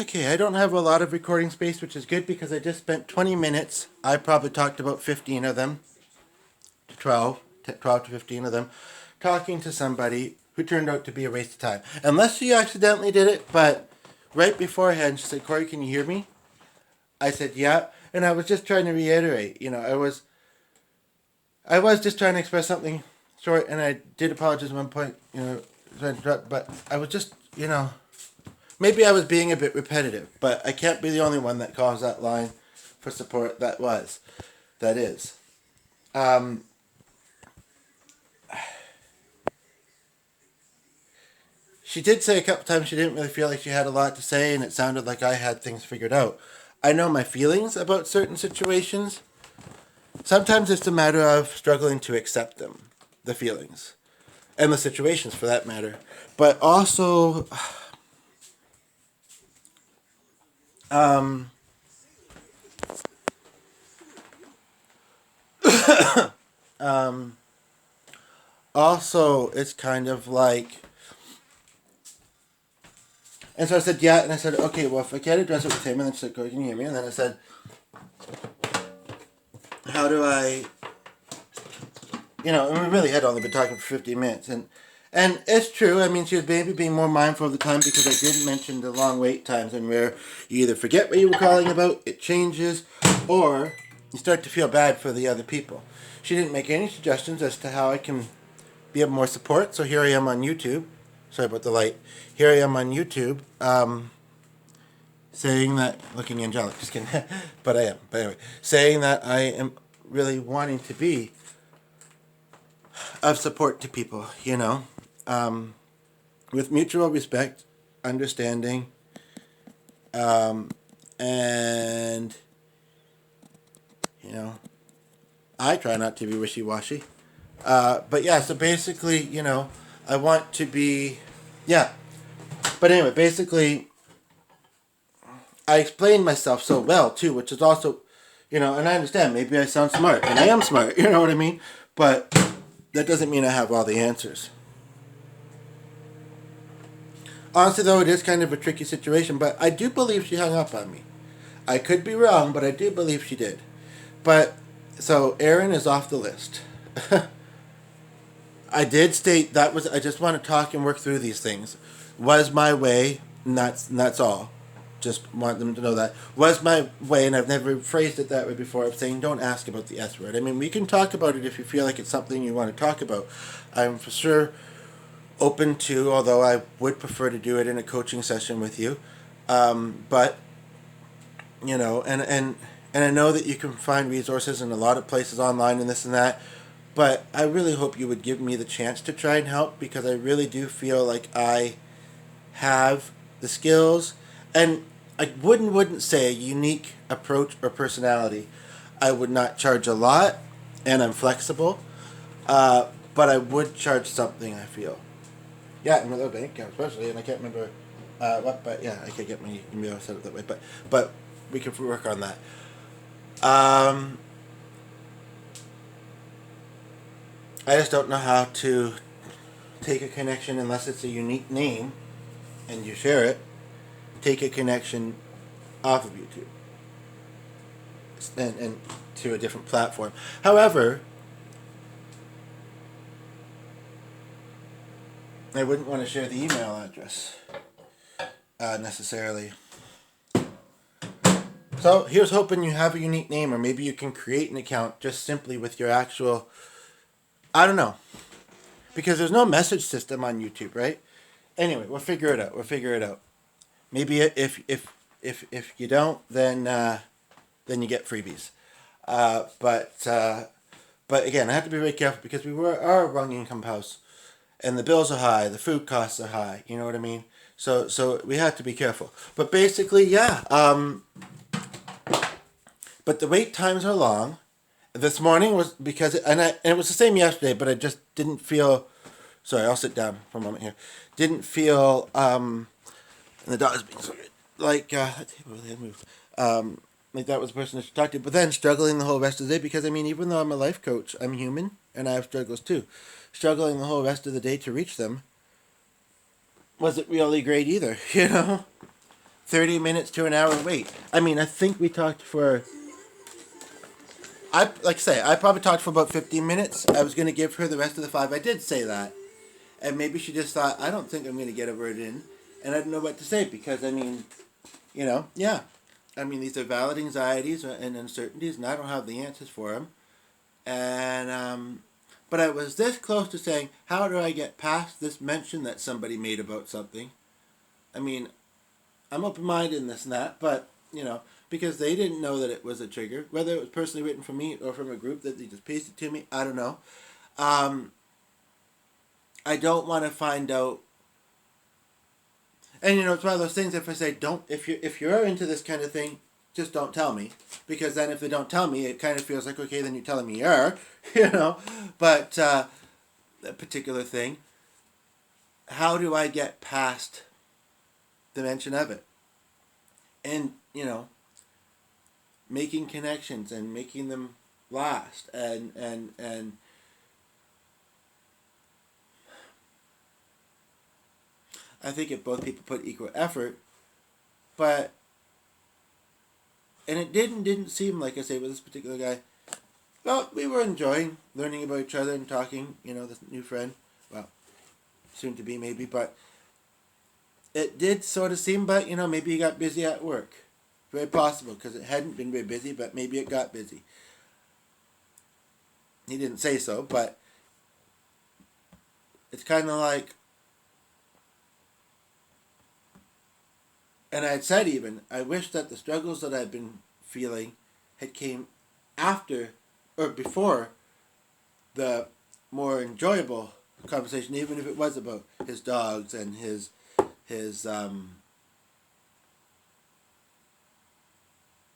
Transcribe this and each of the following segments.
Okay, I don't have a lot of recording space, which is good because I just spent 20 minutes. I probably talked about 15 of them, to 12 to 15 of them, talking to somebody who turned out to be a waste of time. Unless she accidentally did it, but right beforehand, she said, Corey, can you hear me? I said, yeah. And I was just trying to reiterate, I was just trying to express something short, and I did apologize at one point, but I was just, maybe I was being a bit repetitive, but I can't be the only one that calls that line for support. That is. She did say a couple times she didn't really feel like she had a lot to say, and it sounded like I had things figured out. I know my feelings about certain situations. Sometimes it's a matter of struggling to accept them, the feelings, and the situations for that matter. But also, um, um, also it's kind of like, and so I said, yeah, and I said, okay, well, if I can't address it with him, and then she said, can you hear me? And then I said, how do I, and we really had only been talking for 15 minutes, and it's true. I mean, she was maybe being more mindful of the time because I did mention the long wait times and where you either forget what you were calling about, it changes, or you start to feel bad for the other people. She didn't make any suggestions as to how I can be of more support, so here I am on YouTube. Sorry about the light. Here I am on YouTube, saying that, looking angelic, just kidding, but I am. But anyway, saying that I am really wanting to be of support to people, with mutual respect, understanding, and, I try not to be wishy-washy. But yeah, so basically, I want to be, yeah. But anyway, basically, I explained myself so well, too, which is also, and I understand, maybe I sound smart, and I am smart, you know what I mean? But that doesn't mean I have all the answers. Honestly, though, it is kind of a tricky situation, but I do believe she hung up on me. I could be wrong, but I do believe she did. But, so, Aaron is off the list. I did state I just want to talk and work through these things. Was my way, and that's all. Just want them to know that. Was my way, and I've never phrased it that way before, of saying don't ask about the S word. I mean, we can talk about it if you feel like it's something you want to talk about. I'm for sure open to, although I would prefer to do it in a coaching session with you. But, and I know that you can find resources in a lot of places online and this and that. But I really hope you would give me the chance to try and help, because I really do feel like I have the skills, and I wouldn't say a unique approach or personality. I would not charge a lot, and I'm flexible, but I would charge something, I feel. Yeah, in my little bank account especially, and I can't remember what, but yeah, I could get my email set up that way, but we can work on that. I just don't know how to take a connection unless it's a unique name and you share it. Take a connection off of YouTube and to a different platform. However, I wouldn't want to share the email address necessarily. So here's hoping you have a unique name, or maybe you can create an account just simply with your actual, I don't know, because there's no message system on YouTube, right? Anyway, we'll figure it out. Maybe if you don't, then you get freebies. But again, I have to be very careful because are a wrong income house, and the bills are high, the food costs are high. You know what I mean? So we have to be careful. But basically, yeah. But the wait times are long. This morning was because, and it was the same yesterday, but I just didn't feel. Sorry, I'll sit down for a moment here. Didn't feel. And the dog is being so good. Like that table really had moved. Like that was the person I should talk to. But then struggling the whole rest of the day, because I mean, even though I'm a life coach, I'm human and I have struggles too. Struggling the whole rest of the day to reach them wasn't really great either. 30 minutes to an hour wait. I mean, I think we talked for. I probably talked for about 15 minutes. I was going to give her the rest of the 5. I did say that. And maybe she just thought, I don't think I'm going to get a word in. And I didn't know what to say because, I mean, yeah. I mean, these are valid anxieties and uncertainties, and I don't have the answers for them. And, but I was this close to saying, how do I get past this mention that somebody made about something? I mean, I'm open-minded in this and that, but, because they didn't know that it was a trigger, whether it was personally written from me or from a group that they just pasted to me, I don't know. I don't want to find out. And it's one of those things. If I say if you're into this kind of thing, just don't tell me, because then if they don't tell me, it kind of feels like, okay, then you're telling me you are, But that particular thing, how do I get past the mention of it, and making connections and making them last, and I think if both people put equal effort, but and it didn't seem like, I say, with this particular guy. Well, we were enjoying learning about each other and talking. This new friend, well, soon to be maybe, but it did sort of seem, but maybe he got busy at work. Very possible, because it hadn't been very busy, but maybe it got busy. He didn't say so, but it's kind of like. And I had said even, I wish that the struggles that I've been feeling had came after or before the more enjoyable conversation, even if it was about his dogs and his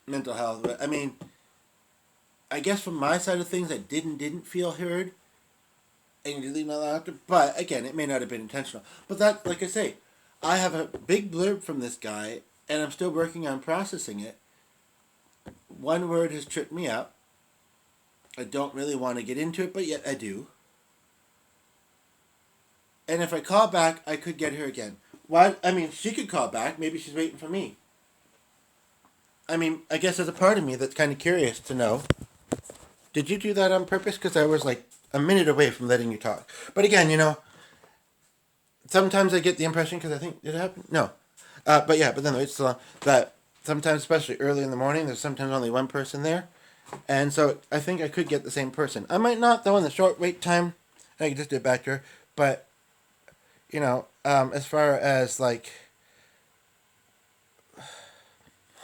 mental health. I mean, I guess from my side of things, I didn't feel heard, and you leave my laughter. But again, it may not have been intentional. But that, like I say, I have a big blurb from this guy, and I'm still working on processing it. One word has tripped me up. I don't really want to get into it, but yet I do. And if I call back, I could get her again. Why? I mean, she could call back. Maybe she's waiting for me. I mean, I guess there's a part of me that's kind of curious to know. Did you do that on purpose? Because I was like a minute away from letting you talk. But again, sometimes I get the impression, because I think, did it happen? No. But then it's still on, that sometimes, especially early in the morning, there's sometimes only one person there. And so I think I could get the same person. I might not, though, in the short wait time. I could just do it back to her. But, as far as, like,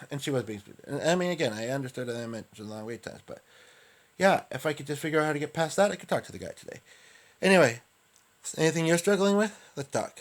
and she was being stupid. I mean, again, I understood that I mentioned long wait times. But, yeah, if I could just figure out how to get past that, I could talk to the guy today. Anyway, anything you're struggling with? Let's talk.